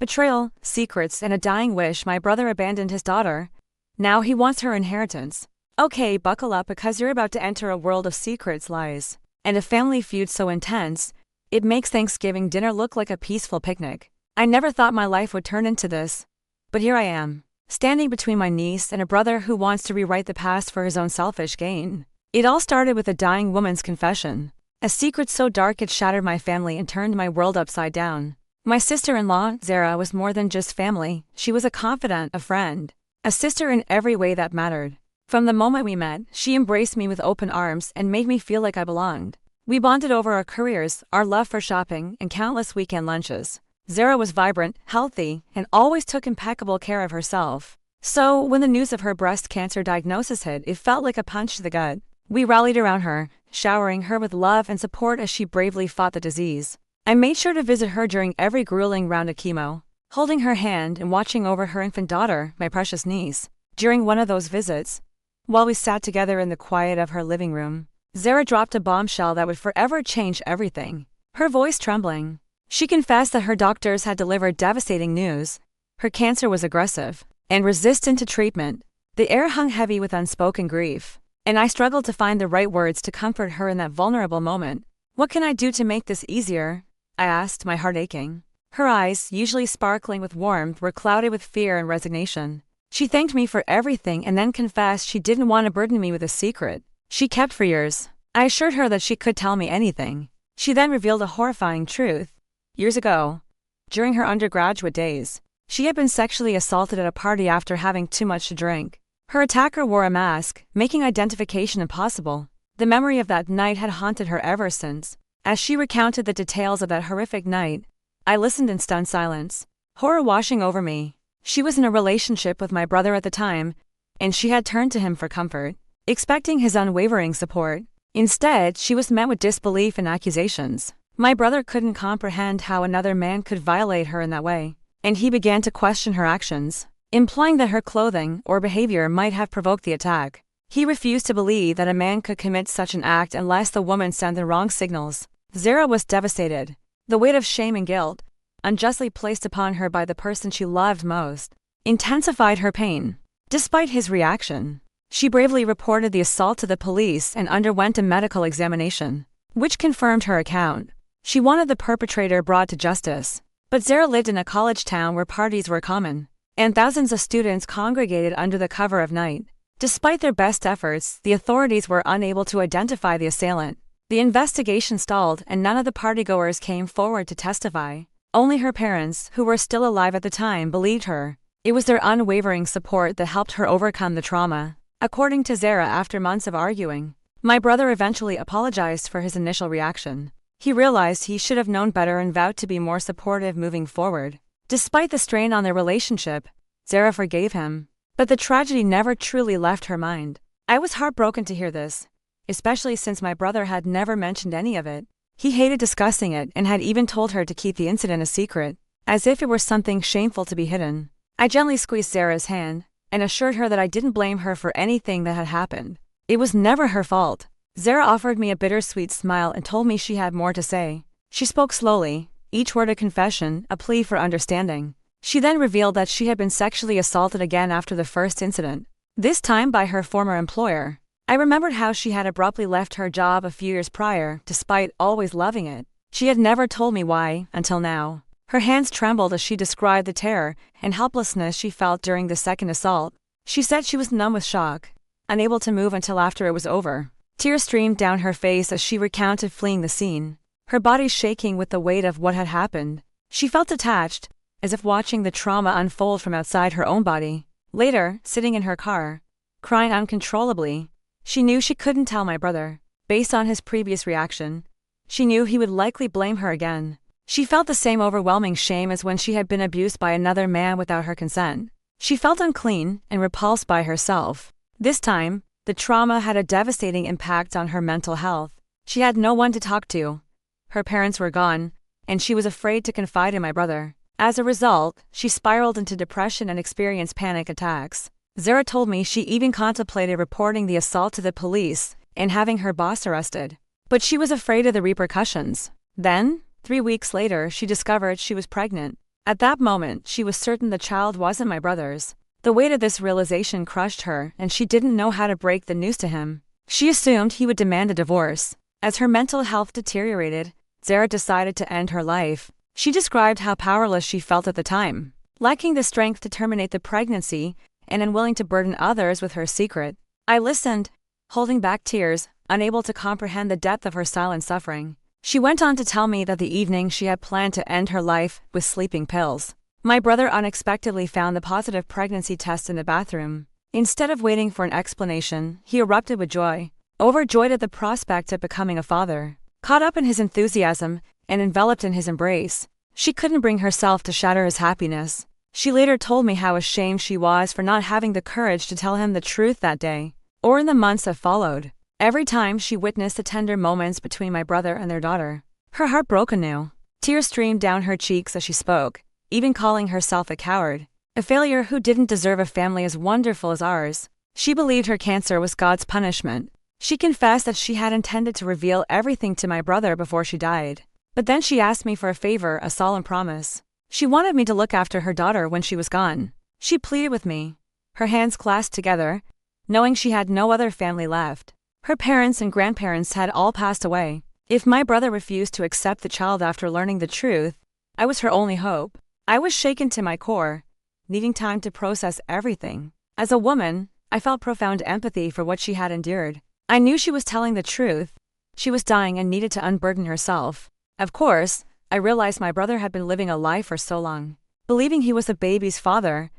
Betrayal, secrets, and a dying wish. My brother abandoned his daughter. Now he wants her inheritance. Okay, buckle up because you're about to enter a world of secrets, lies, and a family feud so intense, it makes Thanksgiving dinner look like a peaceful picnic. I never thought my life would turn into this. But here I am, standing between my niece and a brother who wants to rewrite the past for his own selfish gain. It all started with a dying woman's confession. A secret so dark it shattered my family and turned my world upside down. My sister-in-law, Zara, was more than just family. She was a confidant, a friend, a sister in every way that mattered. From the moment we met, she embraced me with open arms and made me feel like I belonged. We bonded over our careers, our love for shopping, and countless weekend lunches. Zara was vibrant, healthy, and always took impeccable care of herself. So, when the news of her breast cancer diagnosis hit, it felt like a punch to the gut. We rallied around her, showering her with love and support as she bravely fought the disease. I made sure to visit her during every grueling round of chemo, holding her hand and watching over her infant daughter, my precious niece. During one of those visits, while we sat together in the quiet of her living room, Zara dropped a bombshell that would forever change everything. Her voice trembling, she confessed that her doctors had delivered devastating news. Her cancer was aggressive and resistant to treatment. The air hung heavy with unspoken grief, and I struggled to find the right words to comfort her in that vulnerable moment. What can I do to make this easier? I asked, my heart aching. Her eyes, usually sparkling with warmth, were clouded with fear and resignation. She thanked me for everything and then confessed she didn't want to burden me with a secret she kept for years. I assured her that she could tell me anything. She then revealed a horrifying truth. Years ago, during her undergraduate days, she had been sexually assaulted at a party after having too much to drink. Her attacker wore a mask, making identification impossible. The memory of that night had haunted her ever since. As she recounted the details of that horrific night, I listened in stunned silence, horror washing over me. She was in a relationship with my brother at the time, and she had turned to him for comfort, expecting his unwavering support. Instead, she was met with disbelief and accusations. My brother couldn't comprehend how another man could violate her in that way, and he began to question her actions, implying that her clothing or behavior might have provoked the attack. He refused to believe that a man could commit such an act unless the woman sent the wrong signals. Zara was devastated. The weight of shame and guilt, unjustly placed upon her by the person she loved most, intensified her pain. Despite his reaction, she bravely reported the assault to the police and underwent a medical examination, which confirmed her account. She wanted the perpetrator brought to justice. But Zara lived in a college town where parties were common, and thousands of students congregated under the cover of night. Despite their best efforts, the authorities were unable to identify the assailant. The investigation stalled and none of the partygoers came forward to testify. Only her parents, who were still alive at the time, believed her. It was their unwavering support that helped her overcome the trauma. According to Zara, after months of arguing, my brother eventually apologized for his initial reaction. He realized he should have known better and vowed to be more supportive moving forward. Despite the strain on their relationship, Zara forgave him. But the tragedy never truly left her mind. I was heartbroken to hear this, especially since my brother had never mentioned any of it. He hated discussing it and had even told her to keep the incident a secret, as if it were something shameful to be hidden. I gently squeezed Zara's hand and assured her that I didn't blame her for anything that had happened. It was never her fault. Zara offered me a bittersweet smile and told me she had more to say. She spoke slowly, each word a confession, a plea for understanding. She then revealed that she had been sexually assaulted again after the first incident, this time by her former employer. I remembered how she had abruptly left her job a few years prior, despite always loving it. She had never told me why, until now. Her hands trembled as she described the terror and helplessness she felt during the second assault. She said she was numb with shock, unable to move until after it was over. Tears streamed down her face as she recounted fleeing the scene, her body shaking with the weight of what had happened. She felt detached, as if watching the trauma unfold from outside her own body. Later, sitting in her car, crying uncontrollably, she knew she couldn't tell my brother. Based on his previous reaction, she knew he would likely blame her again. She felt the same overwhelming shame as when she had been abused by another man without her consent. She felt unclean and repulsed by herself. This time, the trauma had a devastating impact on her mental health. She had no one to talk to. Her parents were gone, and she was afraid to confide in my brother. As a result, she spiraled into depression and experienced panic attacks. Zara told me she even contemplated reporting the assault to the police and having her boss arrested. But she was afraid of the repercussions. Then, 3 weeks later, she discovered she was pregnant. At that moment, she was certain the child wasn't my brother's. The weight of this realization crushed her, and she didn't know how to break the news to him. She assumed he would demand a divorce. As her mental health deteriorated, Zara decided to end her life. She described how powerless she felt at the time, lacking the strength to terminate the pregnancy and unwilling to burden others with her secret. I listened, holding back tears, unable to comprehend the depth of her silent suffering. She went on to tell me that the evening she had planned to end her life with sleeping pills. My brother unexpectedly found the positive pregnancy test in the bathroom. Instead of waiting for an explanation, he erupted with joy, overjoyed at the prospect of becoming a father. Caught up in his enthusiasm and enveloped in his embrace, she couldn't bring herself to shatter his happiness. She later told me how ashamed she was for not having the courage to tell him the truth that day, or in the months that followed. Every time she witnessed the tender moments between my brother and their daughter, her heart broke anew. Tears streamed down her cheeks as she spoke, even calling herself a coward, a failure who didn't deserve a family as wonderful as ours. She believed her cancer was God's punishment. She confessed that she had intended to reveal everything to my brother before she died. But then she asked me for a favor, a solemn promise. She wanted me to look after her daughter when she was gone. She pleaded with me, her hands clasped together, knowing she had no other family left. Her parents and grandparents had all passed away. If my brother refused to accept the child after learning the truth, I was her only hope. I was shaken to my core, needing time to process everything. As a woman, I felt profound empathy for what she had endured. I knew she was telling the truth. She was dying and needed to unburden herself. Of course, I realized my brother had been living a lie for so long, believing he was the baby's father,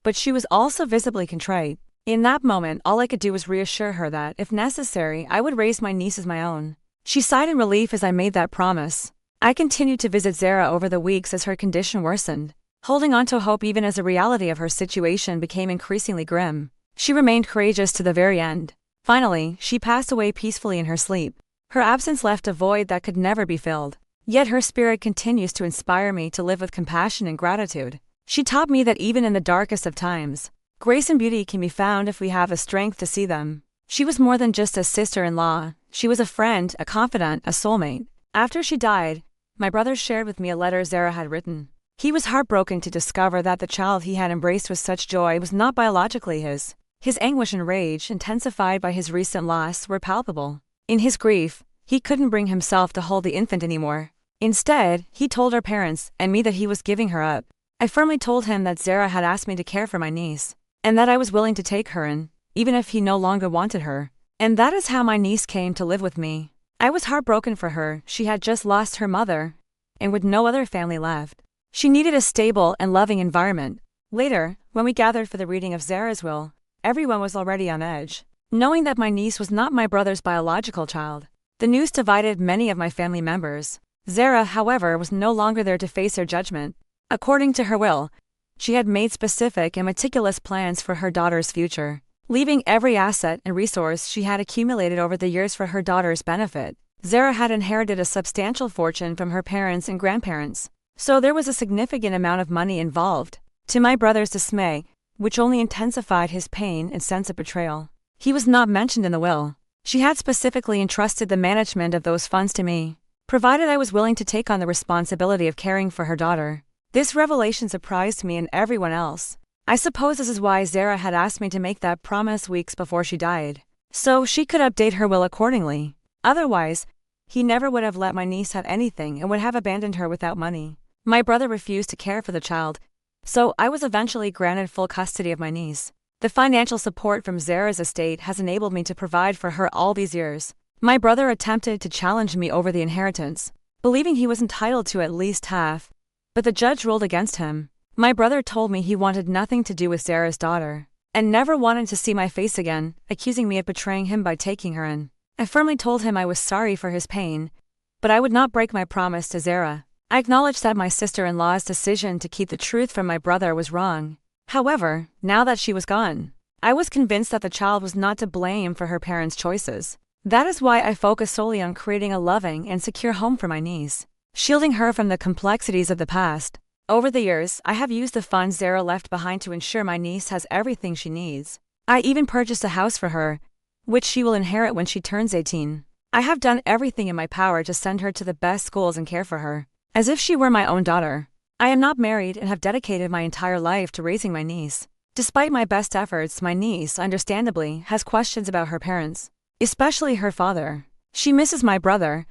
but she was also visibly contrite. In that moment, all I could do was reassure her that, if necessary, I would raise my niece as my own. She sighed in relief as I made that promise. I continued to visit Zara over the weeks as her condition worsened, holding on to hope even as the reality of her situation became increasingly grim. She remained courageous to the very end. Finally, she passed away peacefully in her sleep. Her absence left a void that could never be filled. Yet her spirit continues to inspire me to live with compassion and gratitude. She taught me that even in the darkest of times, grace and beauty can be found if we have the strength to see them. She was more than just a sister-in-law. She was a friend, a confidant, a soulmate. After she died, my brother shared with me a letter Zara had written. He was heartbroken to discover that the child he had embraced with such joy was not biologically his. His anguish and rage, intensified by his recent loss, were palpable. In his grief, he couldn't bring himself to hold the infant anymore. Instead, he told our parents and me that he was giving her up. I firmly told him that Zara had asked me to care for my niece, and that I was willing to take her in, even if he no longer wanted her. And that is how my niece came to live with me. I was heartbroken for her. She had just lost her mother, and with no other family left. She needed a stable and loving environment. Later, when we gathered for the reading of Zara's will, everyone was already on edge, knowing that my niece was not my brother's biological child. The news divided many of my family members. Zara, however, was no longer there to face their judgment. According to her will, she had made specific and meticulous plans for her daughter's future, leaving every asset and resource she had accumulated over the years for her daughter's benefit. Zara had inherited a substantial fortune from her parents and grandparents, so there was a significant amount of money involved. To my brother's dismay, which only intensified his pain and sense of betrayal, he was not mentioned in the will. She had specifically entrusted the management of those funds to me, provided I was willing to take on the responsibility of caring for her daughter. This revelation surprised me and everyone else. I suppose this is why Zara had asked me to make that promise weeks before she died, so she could update her will accordingly. Otherwise, he never would have let my niece have anything and would have abandoned her without money. My brother refused to care for the child, so I was eventually granted full custody of my niece. The financial support from Zara's estate has enabled me to provide for her all these years. My brother attempted to challenge me over the inheritance, believing he was entitled to at least half, but the judge ruled against him. My brother told me he wanted nothing to do with Zara's daughter, and never wanted to see my face again, accusing me of betraying him by taking her in. I firmly told him I was sorry for his pain, but I would not break my promise to Zara. I acknowledged that my sister-in-law's decision to keep the truth from my brother was wrong. However, now that she was gone, I was convinced that the child was not to blame for her parents' choices. That is why I focus solely on creating a loving and secure home for my niece, shielding her from the complexities of the past. Over the years, I have used the funds Zara left behind to ensure my niece has everything she needs. I even purchased a house for her, which she will inherit when she turns 18. I have done everything in my power to send her to the best schools and care for her, as if she were my own daughter. I am not married and have dedicated my entire life to raising my niece. Despite my best efforts, my niece, understandably, has questions about her parents, especially her father. She misses my brother,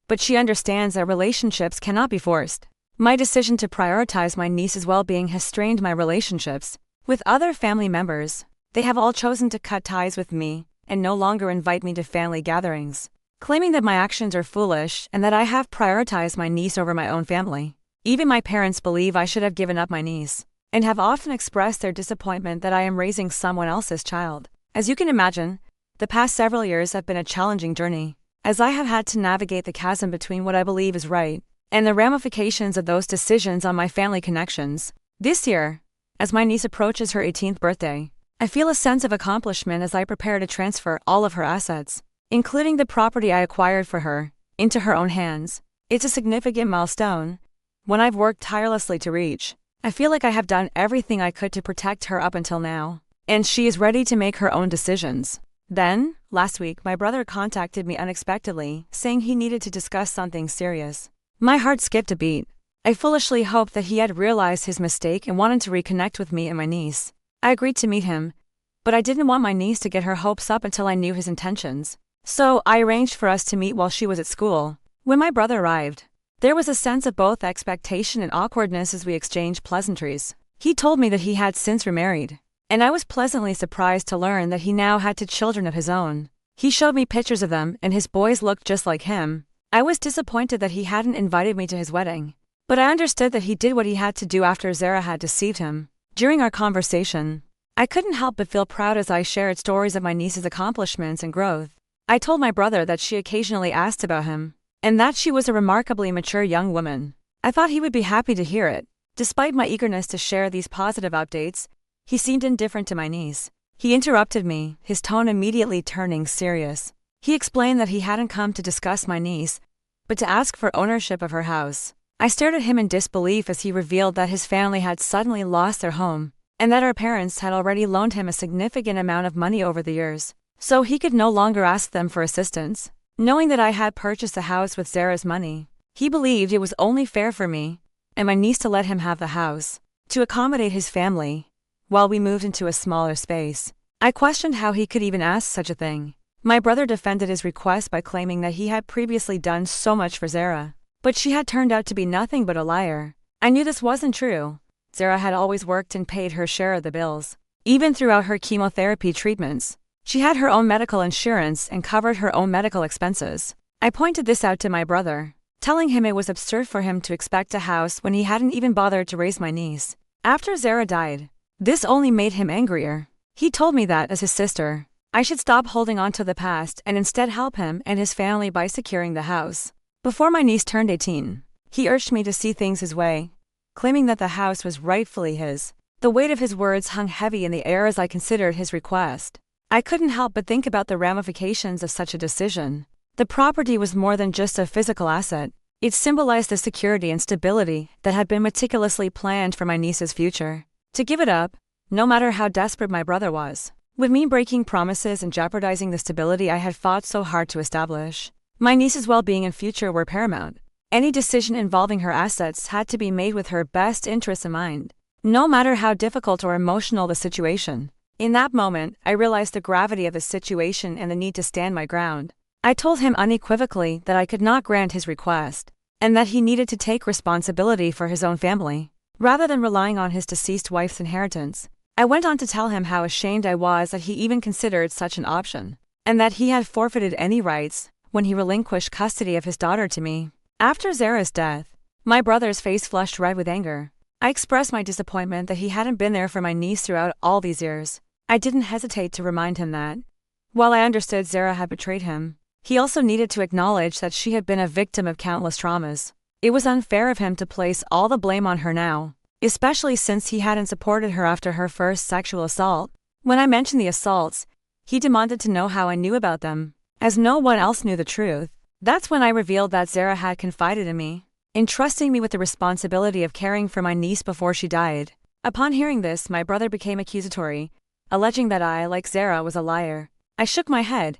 but she understands that relationships cannot be forced. My decision to prioritize my niece's well-being has strained my relationships with other family members. They have all chosen to cut ties with me and no longer invite me to family gatherings, claiming that my actions are foolish and that I have prioritized my niece over my own family. Even my parents believe I should have given up my niece, and have often expressed their disappointment that I am raising someone else's child. As you can imagine, the past several years have been a challenging journey, as I have had to navigate the chasm between what I believe is right and the ramifications of those decisions on my family connections. This year, as my niece approaches her 18th birthday, I feel a sense of accomplishment as I prepare to transfer all of her assets, including the property I acquired for her, into her own hands. It's a significant milestone, one I've worked tirelessly to reach. I feel like I have done everything I could to protect her up until now, and she is ready to make her own decisions. Then, last week, my brother contacted me unexpectedly, saying he needed to discuss something serious. My heart skipped a beat. I foolishly hoped that he had realized his mistake and wanted to reconnect with me and my niece. I agreed to meet him, but I didn't want my niece to get her hopes up until I knew his intentions. So I arranged for us to meet while she was at school. When my brother arrived, there was a sense of both expectation and awkwardness as we exchanged pleasantries. He told me that he had since remarried, and I was pleasantly surprised to learn that he now had 2 children of his own. He showed me pictures of them, and his boys looked just like him. I was disappointed that he hadn't invited me to his wedding, but I understood that he did what he had to do after Zara had deceived him. During our conversation, I couldn't help but feel proud as I shared stories of my niece's accomplishments and growth. I told my brother that she occasionally asked about him, and that she was a remarkably mature young woman. I thought he would be happy to hear it. Despite my eagerness to share these positive updates, he seemed indifferent to my niece. He interrupted me, his tone immediately turning serious. He explained that he hadn't come to discuss my niece, but to ask for ownership of her house. I stared at him in disbelief as he revealed that his family had suddenly lost their home, and that her parents had already loaned him a significant amount of money over the years, so he could no longer ask them for assistance. Knowing that I had purchased the house with Zara's money, he believed it was only fair for me and my niece to let him have the house, to accommodate his family, while we moved into a smaller space. I questioned how he could even ask such a thing. My brother defended his request by claiming that he had previously done so much for Zara, but she had turned out to be nothing but a liar. I knew this wasn't true. Zara had always worked and paid her share of the bills, even throughout her chemotherapy treatments. She had her own medical insurance and covered her own medical expenses. I pointed this out to my brother, telling him it was absurd for him to expect a house when he hadn't even bothered to raise my niece. After Zara died, this only made him angrier. He told me that, as his sister, I should stop holding on to the past and instead help him and his family by securing the house. Before my niece turned 18, he urged me to see things his way, claiming that the house was rightfully his. The weight of his words hung heavy in the air as I considered his request. I couldn't help but think about the ramifications of such a decision. The property was more than just a physical asset. It symbolized the security and stability that had been meticulously planned for my niece's future. To give it up, no matter how desperate my brother was, would mean breaking promises and jeopardizing the stability I had fought so hard to establish. My niece's well-being and future were paramount. Any decision involving her assets had to be made with her best interests in mind, no matter how difficult or emotional the situation. In that moment, I realized the gravity of the situation and the need to stand my ground. I told him unequivocally that I could not grant his request, and that he needed to take responsibility for his own family, rather than relying on his deceased wife's inheritance. I went on to tell him how ashamed I was that he even considered such an option, and that he had forfeited any rights when he relinquished custody of his daughter to me. After Zara's death, my brother's face flushed red with anger. I expressed my disappointment that he hadn't been there for my niece throughout all these years. I didn't hesitate to remind him that, while I understood Zara had betrayed him, he also needed to acknowledge that she had been a victim of countless traumas. It was unfair of him to place all the blame on her now, especially since he hadn't supported her after her first sexual assault. When I mentioned the assaults, he demanded to know how I knew about them, as no one else knew the truth. That's when I revealed that Zara had confided in me, entrusting me with the responsibility of caring for my niece before she died. Upon hearing this, my brother became accusatory, alleging that I, like Zara, was a liar. I shook my head,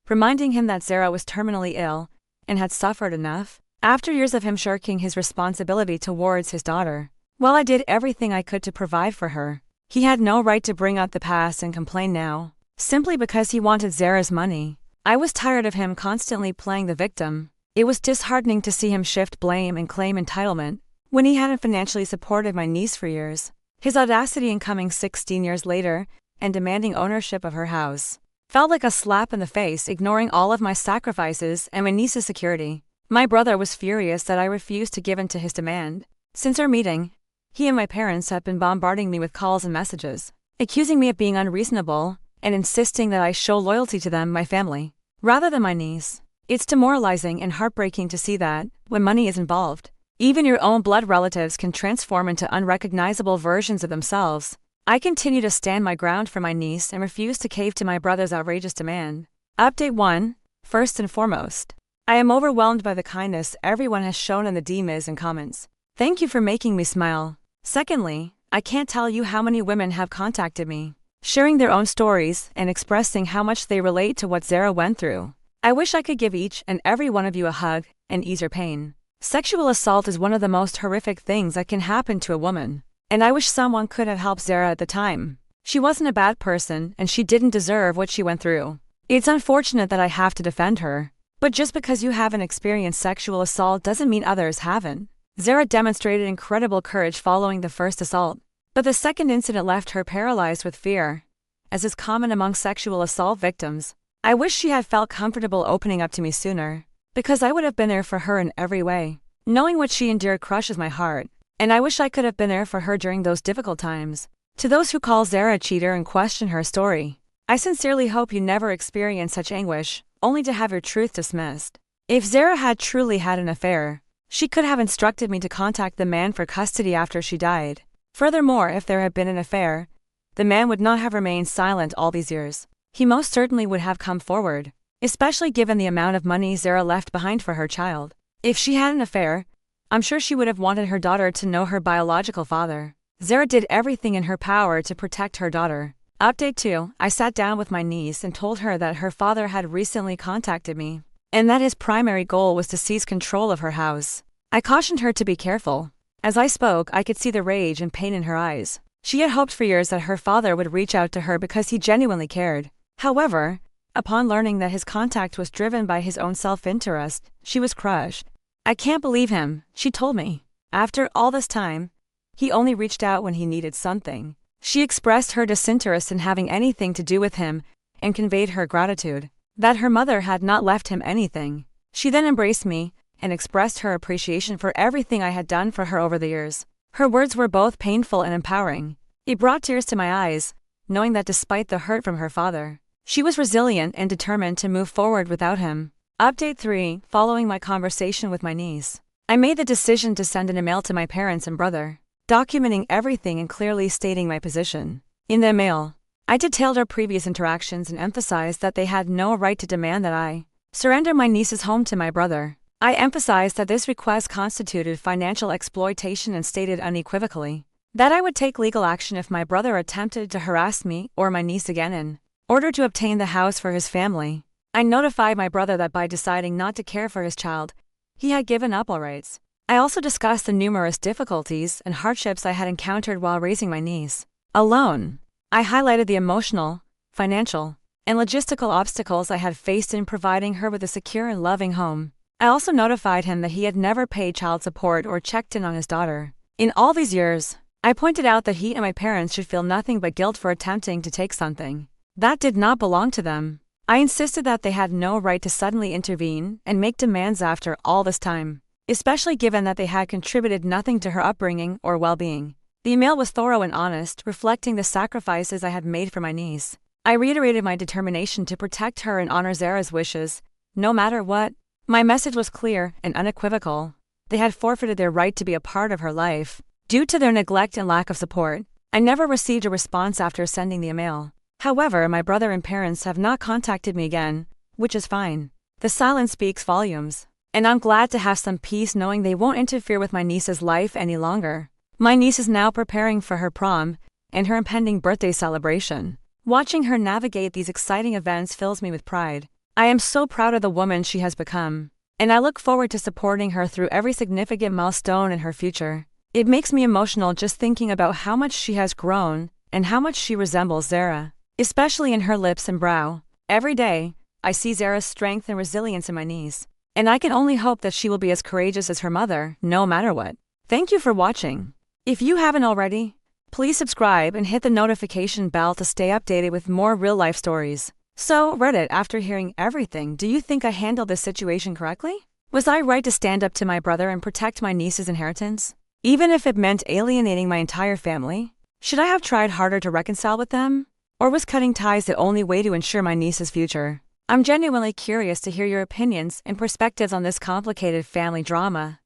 reminding him that Zara was terminally ill and had suffered enough. After years of him shirking his responsibility towards his daughter, While I did everything I could to provide for her, he had no right to bring up the past and complain now, simply because he wanted Zara's money. I was tired of him constantly playing the victim. It was disheartening to see him shift blame and claim entitlement when he hadn't financially supported my niece for years. His audacity in coming 16 years later and demanding ownership of her house felt like a slap in the face, ignoring all of my sacrifices and my niece's security. My brother was furious that I refused to give in to his demand. Since our meeting, he and my parents have been bombarding me with calls and messages, accusing me of being unreasonable and insisting that I show loyalty to them, my family, rather than my niece. It's demoralizing and heartbreaking to see that, when money is involved, even your own blood relatives can transform into unrecognizable versions of themselves. I continue to stand my ground for my niece and refuse to cave to my brother's outrageous demand. Update 1. First and foremost, I am overwhelmed by the kindness everyone has shown in the DMs and comments. Thank you for making me smile. Secondly, I can't tell you how many women have contacted me, sharing their own stories and expressing how much they relate to what Zara went through. I wish I could give each and every one of you a hug and ease your pain. Sexual assault is one of the most horrific things that can happen to a woman, and I wish someone could have helped Zara at the time. She wasn't a bad person and she didn't deserve what she went through. It's unfortunate that I have to defend her, but just because you haven't experienced sexual assault doesn't mean others haven't. Zara demonstrated incredible courage following the first assault, but the second incident left her paralyzed with fear, as is common among sexual assault victims. I wish she had felt comfortable opening up to me sooner, because I would have been there for her in every way. Knowing what she endured crushes my heart, and I wish I could have been there for her during those difficult times. To those who call Zara a cheater and question her story, I sincerely hope you never experience such anguish, only to have your truth dismissed. If Zara had truly had an affair, she could have instructed me to contact the man for custody after she died. Furthermore, if there had been an affair, the man would not have remained silent all these years. He most certainly would have come forward, especially given the amount of money Zara left behind for her child. If she had an affair, I'm sure she would have wanted her daughter to know her biological father. Zara did everything in her power to protect her daughter. Update 2. I sat down with my niece and told her that her father had recently contacted me, and that his primary goal was to seize control of her house. I cautioned her to be careful. As I spoke, I could see the rage and pain in her eyes. She had hoped for years that her father would reach out to her because he genuinely cared. However, upon learning that his contact was driven by his own self-interest, she was crushed. I can't believe him, she told me. After all this time, he only reached out when he needed something. She expressed her disinterest in having anything to do with him and conveyed her gratitude that her mother had not left him anything. She then embraced me and expressed her appreciation for everything I had done for her over the years. Her words were both painful and empowering. It brought tears to my eyes, knowing that despite the hurt from her father, she was resilient and determined to move forward without him. Update 3. Following my conversation with my niece, I made the decision to send an email to my parents and brother, documenting everything and clearly stating my position. In the email, I detailed our previous interactions and emphasized that they had no right to demand that I surrender my niece's home to my brother. I emphasized that this request constituted financial exploitation and stated unequivocally that I would take legal action if my brother attempted to harass me or my niece again in order to obtain the house for his family. I notified my brother that by deciding not to care for his child, he had given up all rights. I also discussed the numerous difficulties and hardships I had encountered while raising my niece alone. I highlighted the emotional, financial, and logistical obstacles I had faced in providing her with a secure and loving home. I also notified him that he had never paid child support or checked in on his daughter. In all these years, I pointed out that he and my parents should feel nothing but guilt for attempting to take something that did not belong to them. I insisted that they had no right to suddenly intervene and make demands after all this time, especially given that they had contributed nothing to her upbringing or well-being. The email was thorough and honest, reflecting the sacrifices I had made for my niece. I reiterated my determination to protect her and honor Zara's wishes, no matter what. My message was clear and unequivocal. They had forfeited their right to be a part of her life due to their neglect and lack of support. I never received a response after sending the email. However, my brother and parents have not contacted me again, which is fine. The silence speaks volumes, and I'm glad to have some peace knowing they won't interfere with my niece's life any longer. My niece is now preparing for her prom and her impending birthday celebration. Watching her navigate these exciting events fills me with pride. I am so proud of the woman she has become, and I look forward to supporting her through every significant milestone in her future. It makes me emotional just thinking about how much she has grown and how much she resembles Zara, especially in her lips and brow. Every day, I see Zara's strength and resilience in my niece, and I can only hope that she will be as courageous as her mother, no matter what. Thank you for watching. If you haven't already, please subscribe and hit the notification bell to stay updated with more real-life stories. So, Reddit, after hearing everything, do you think I handled this situation correctly? Was I right to stand up to my brother and protect my niece's inheritance, even if it meant alienating my entire family? Should I have tried harder to reconcile with them? Or was cutting ties the only way to ensure my niece's future? I'm genuinely curious to hear your opinions and perspectives on this complicated family drama.